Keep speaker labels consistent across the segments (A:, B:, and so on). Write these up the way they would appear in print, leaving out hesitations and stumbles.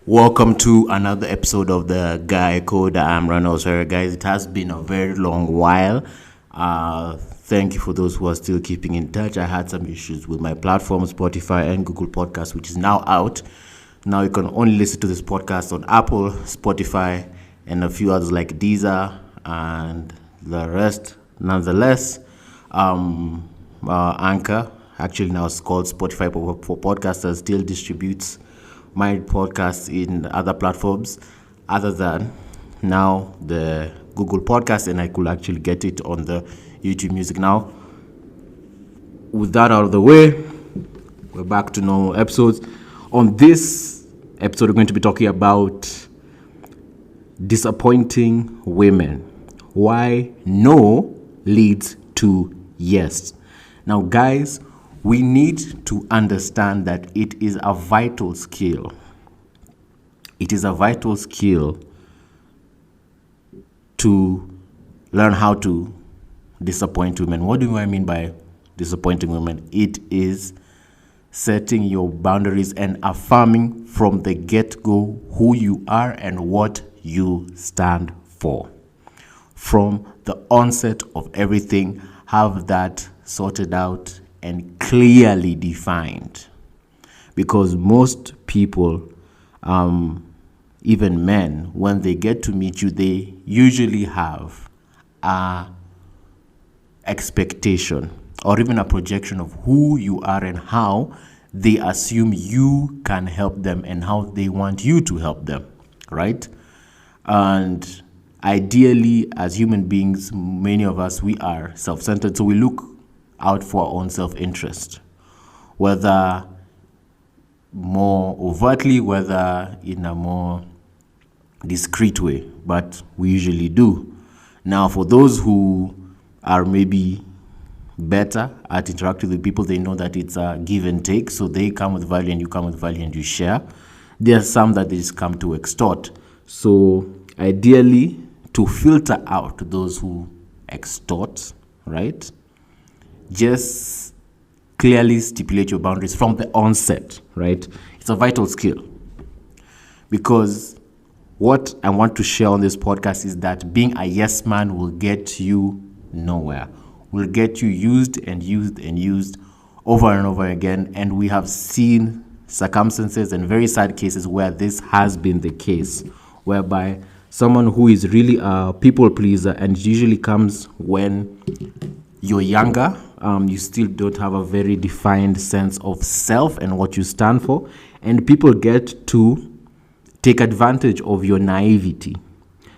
A: Welcome to another episode of the Guy Code. I'm Ronald. Sorry, guys, it has been a very long while. Thank you for those who are still keeping in touch. I had some issues with my platform, Spotify and Google Podcasts, which is now out. Now you can only listen to this podcast on Apple, Spotify, and a few others like Deezer and the rest. Nonetheless, Anchor, actually now it's called Spotify for podcasters, still distributes my podcast in other platforms other than now the Google Podcast, and I could actually get it on the YouTube Music now. With that out of the way, we're back to normal episodes. On this episode, we're going to be talking about disappointing women. Why no leads to yes. Now, guys, we need to understand that it is a vital skill. It is a vital skill to learn how to disappoint women. What do I mean by disappointing women? It is setting your boundaries and affirming from the get-go who you are and what you stand for. From the onset of everything, have that sorted out and clearly defined, because most people, even men, when they get to meet you, they usually have a expectation or even a projection of who you are and how they assume you can help them and how they want you to help them, right? And ideally, as human beings, many of us, we are self-centered, so we look out for our own self-interest, whether more overtly, whether in a more discreet way, but we usually do. Now, for those who are maybe better at interacting with people, they know that it's a give and take, so they come with value and you come with value and you share. There are some that they just come to extort. So ideally, to filter out those who extort, right? Just clearly stipulate your boundaries from the onset, right? It's a vital skill, because what I want to share on this podcast is that being a yes man will get you nowhere, will get you used and used and used over and over again. And we have seen circumstances and very sad cases where this has been the case, whereby someone who is really a people pleaser, and it usually comes when you're younger, you still don't have a very defined sense of self and what you stand for, and people get to take advantage of your naivety.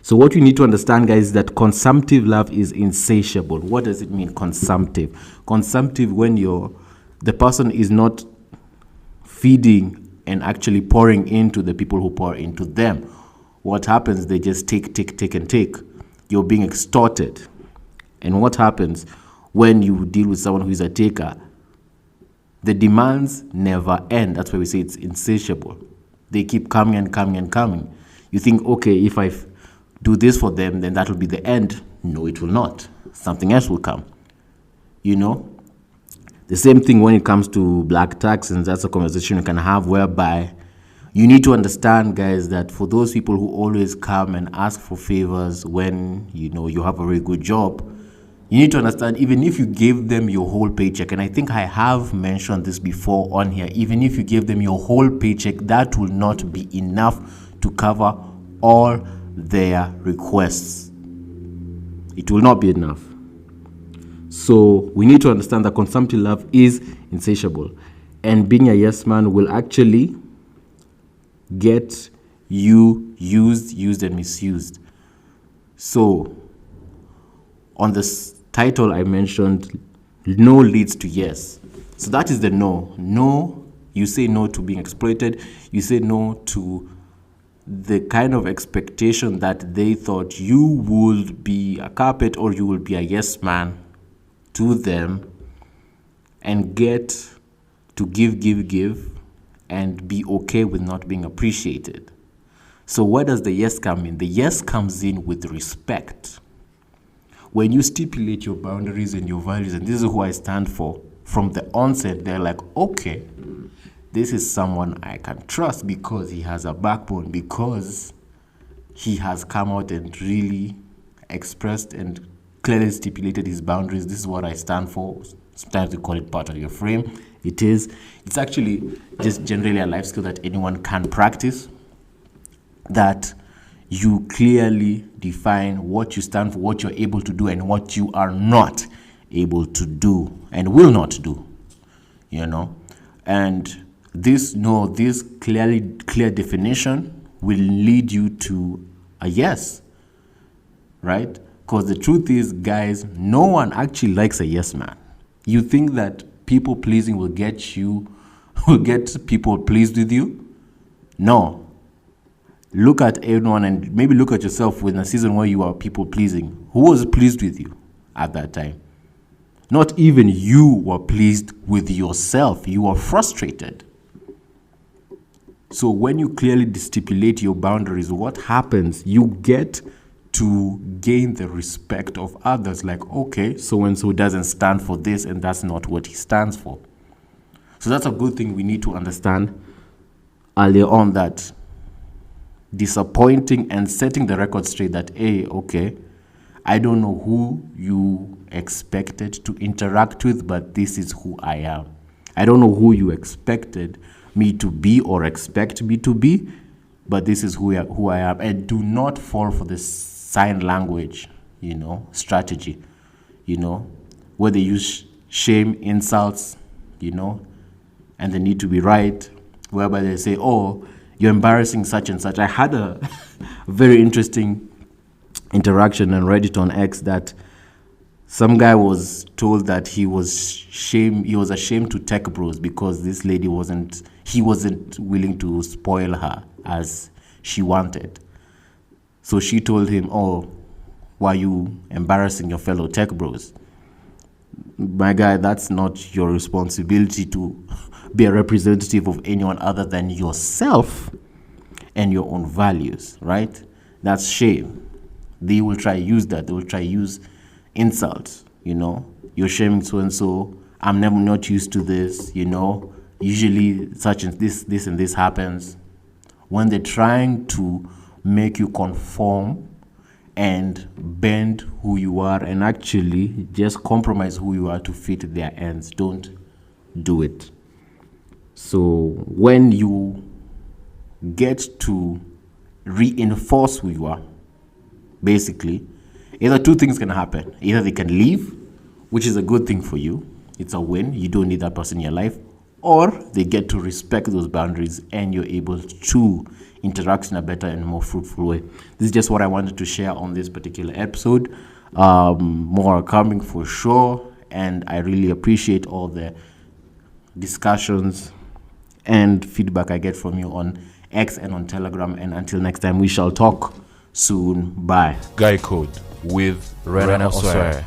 A: So what you need to understand, guys, is that consumptive love is insatiable. What does it mean, consumptive? Consumptive, when the person is not feeding and actually pouring into the people who pour into them. What happens? They just take, and take. You're being extorted. And what happens when you deal with someone who is a taker? The demands never end. That's why we say it's insatiable. They keep coming and coming and coming. You think, okay, if I do this for them, then that will be the end. No, it will not. Something else will come. You know? The same thing when it comes to black tax, and that's a conversation you can have, whereby you need to understand, guys, that for those people who always come and ask for favors when, you have a very good job, you need to understand, even if you gave them your whole paycheck, and I think I have mentioned this before on here, even if you gave them your whole paycheck, that will not be enough to cover all their requests. It will not be enough. So we need to understand that consumptive love is insatiable, and being a yes man will actually get you used and misused. So on this title I mentioned, no leads to yes. So that is the no. No, you say no to being exploited. You say no to the kind of expectation that they thought you would be a carpet or you will be a yes man to them, and get to give and be okay with not being appreciated. So where does the yes come in? The yes comes in with respect. When you stipulate your boundaries and your values, and this is who I stand for, from the onset, they're like, okay, this is someone I can trust because he has a backbone, because he has come out and really expressed and clearly stipulated his boundaries. This is what I stand for. Sometimes we call it part of your frame. It is. It's actually just generally a life skill that anyone can practice, that you clearly define what you stand for, what you're able to do, and what you are not able to do and will not do, and this clear definition will lead you to a yes, right? Because the truth is, guys, no one actually likes a yes man. You think that people pleasing will get people pleased with you? No. Look at everyone and maybe look at yourself in a season where you are people pleasing. Who was pleased with you at that time? Not even you were pleased with yourself. You were frustrated. So when you clearly stipulate your boundaries, what happens? You get to gain the respect of others. Like, okay, so-and-so doesn't stand for this, and that's not what he stands for. So that's a good thing we need to understand earlier on, that disappointing and setting the record straight that, hey, okay, I don't know who you expected to interact with, but this is who I am. I don't know who you expected me to be or expect me to be, but this is who I am. And do not fall for the sign language, strategy, where they use shame, insults, and they need to be right, whereby they say, oh, you're embarrassing such and such. I had a very interesting interaction on Reddit on X that some guy was told that he was ashamed to tech bros because this lady he wasn't willing to spoil her as she wanted. So she told him, oh, why are you embarrassing your fellow tech bros? My guy, that's not your responsibility to be a representative of anyone other than yourself and your own values, right? That's shame. They will try to use that. They will try to use insults, You're shaming so-and-so. I'm not used to this, Usually such and this and this happens. When they're trying to make you conform and bend who you are and actually just compromise who you are to fit their ends, don't do it. So when you get to reinforce who you are, basically, either two things can happen. Either they can leave, which is a good thing for you. It's a win. You don't need that person in your life. Or they get to respect those boundaries and you're able to interact in a better and more fruitful way. This is just what I wanted to share on this particular episode. More are coming for sure. And I really appreciate all the discussions and feedback I get from you on X and on Telegram. And until next time, we shall talk soon. Bye.
B: Guy Code with Rena Osware.